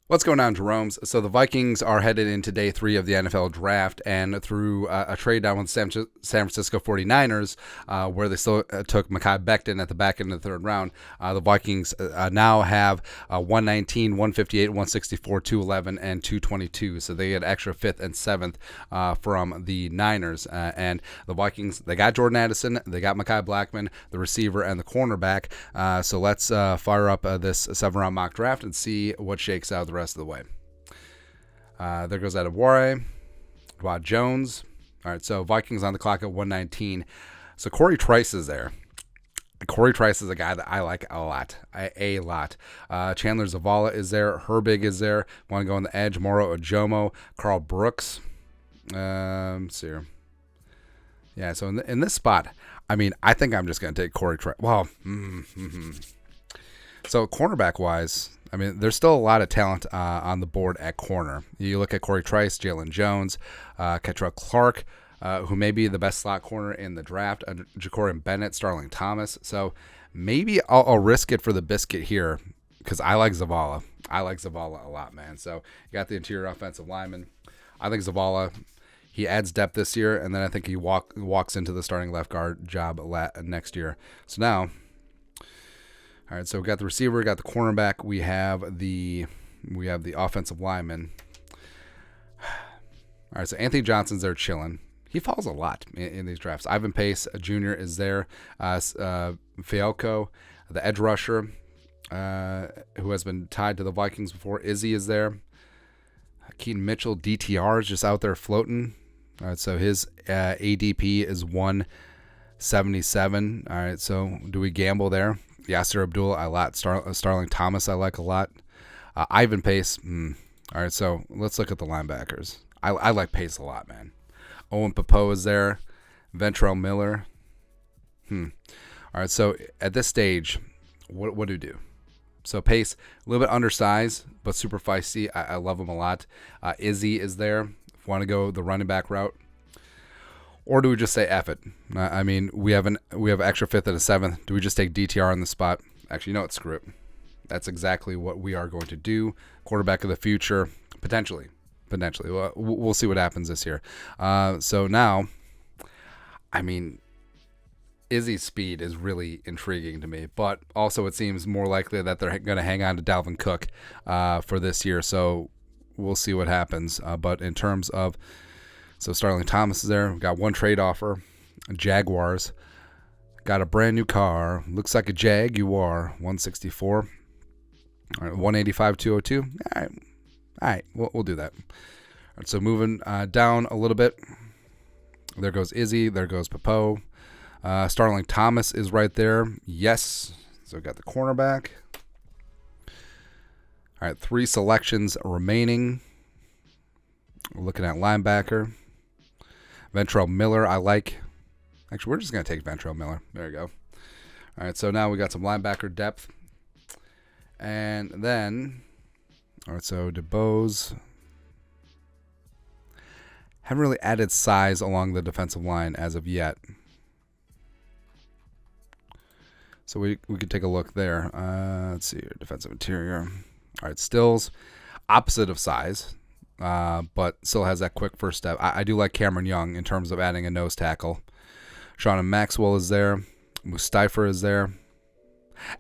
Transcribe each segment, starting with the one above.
What's going on, Jerome's? So the Vikings are headed into day 3 of the NFL draft, and through a trade down with the San Francisco 49ers, where they still took Mekhi Becton at the back end of the third round, the Vikings now have 119, 158, 164, 211, and 222. So they get extra 5th and 7th from the Niners. And the Vikings, they got Jordan Addison, they got Mekhi Blackmon, the receiver, and the cornerback. So let's fire up this 7-round mock draft and see what shakes out the rest of the way. There goes Adewale, Rod Jones. All right, so Vikings on the clock at 119. So Corey Trice is there. Corey Trice is a guy that I like a lot. Chandler Zavala is there. Herbig is there. Want to go on the edge. Moro Ojomo, Carl Brooks. See here. Yeah, so in this spot, I mean, I think I'm just going to take Corey Trice. Well, So cornerback-wise, I mean, there's still a lot of talent on the board at corner. You look at Corey Trice, Jalen Jones, Ketrell Clark, who may be the best slot corner in the draft, Jacorian Bennett, Starling Thomas. So maybe I'll risk it for the biscuit here because I like Zavala. I like Zavala a lot, man. So you got the interior offensive lineman. I think Zavala, he adds depth this year, and then I think he walks into the starting left guard job next year. So now, all right, so we got the receiver, we got the cornerback, we have the offensive lineman. All right, so Anthony Johnson's there chilling. He falls a lot in these drafts. Ivan Pace Jr. is there. Fialco, the edge rusher, who has been tied to the Vikings before. Izzy is there. Keaton Mitchell, DTR, is just out there floating. All right, so his ADP is 177. All right, so do we gamble there? Yasser Abdullah, I like. Starling Thomas, I like a lot. Ivan Pace. All right, so let's look at the linebackers. I like Pace a lot, man. Owen Popo is there. Ventrell Miller. All right, so at this stage, what do we do? So Pace, a little bit undersized, but super feisty. I love him a lot. Izzy is there. If you want to go the running back route. Or do we just say F it? I mean, we have extra 5th and a 7th. Do we just take DTR on the spot? Actually, you know what? Screw it. That's exactly what we are going to do. Quarterback of the future, potentially. We'll see what happens this year. So now, I mean, Izzy's speed is really intriguing to me, but also it seems more likely that they're going to hang on to Dalvin Cook for this year. So we'll see what happens. But in terms of So Starling Thomas is there. We've got one trade offer. Jaguars. Got a brand new car. Looks like a Jaguar. 164. All right, 185, 202. All right. We'll do that. All right, so moving down a little bit. There goes Izzy. There goes Popo. Starling Thomas is right there. Yes. So we got the cornerback. All right, 3 selections remaining. We're looking at linebacker. Ventrell Miller, I like. Actually, we're just going to take Ventrell Miller. There you go. All right, so now we got some linebacker depth. And then, all right, so DeBose. Haven't really added size along the defensive line as of yet. So we could take a look there. Let's see here, defensive interior. All right, Stills, opposite of size. But still has that quick first step. I do like Cameron Young in terms of adding a nose tackle. Sean Maxwell is there. Mustafa is there.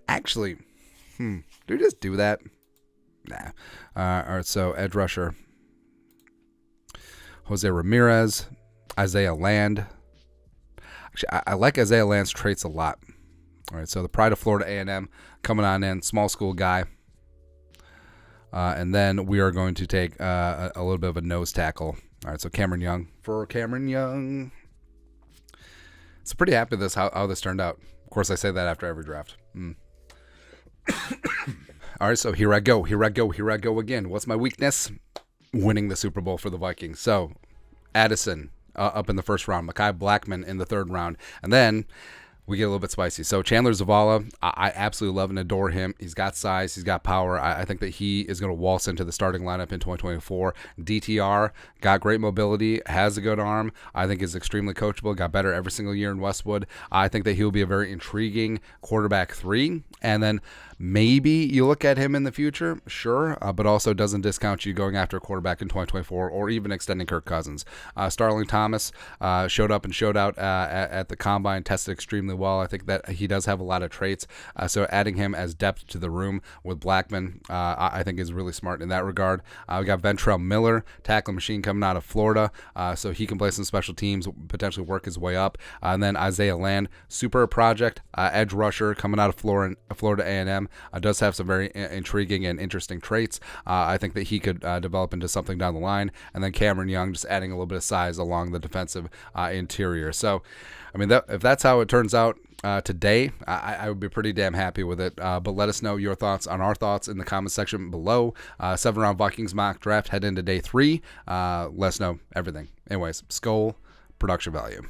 Actually, do we just do that? Nah. All right, so edge rusher. Jose Ramirez. Isaiah Land. Actually, I like Isaiah Land's traits a lot. All right, so the pride of Florida A&M coming on in. Small school guy. And then we are going to take a little bit of a nose tackle. All right, so Cameron Young. For Cameron Young. So pretty happy with how this turned out. Of course, I say that after every draft. All right, so here I go again. What's my weakness? Winning the Super Bowl for the Vikings. So Addison up in the first round. Mekhi Blackmon in the third round. And then we get a little bit spicy. So Chandler Zavala, I absolutely love and adore him. He's got size. He's got power. I think that he is going to waltz into the starting lineup in 2024. DTR, got great mobility, has a good arm. I think is extremely coachable, got better every single year in Westwood. I think that he'll be a very intriguing quarterback 3. And then maybe you look at him in the future, sure, but also doesn't discount you going after a quarterback in 2024 or even extending Kirk Cousins. Starling Thomas showed up and showed out at the combine, tested extremely well. I think that he does have a lot of traits, so adding him as depth to the room with Blackmon, I think is really smart in that regard. We got Ventrell Miller, tackle machine coming out of Florida, so he can play some special teams, potentially work his way up. And then Isaiah Land, super project, edge rusher coming out of Florida A&M, does have some very intriguing and interesting traits. I think that he could develop into something down the line. And then Cameron Young, just adding a little bit of size along the defensive interior. So, I mean, if that's how it turns out today, I would be pretty damn happy with it. But let us know your thoughts on our thoughts in the comment section below. 7-round Vikings mock draft head into day 3. Let us know everything. Anyways, Skull production value.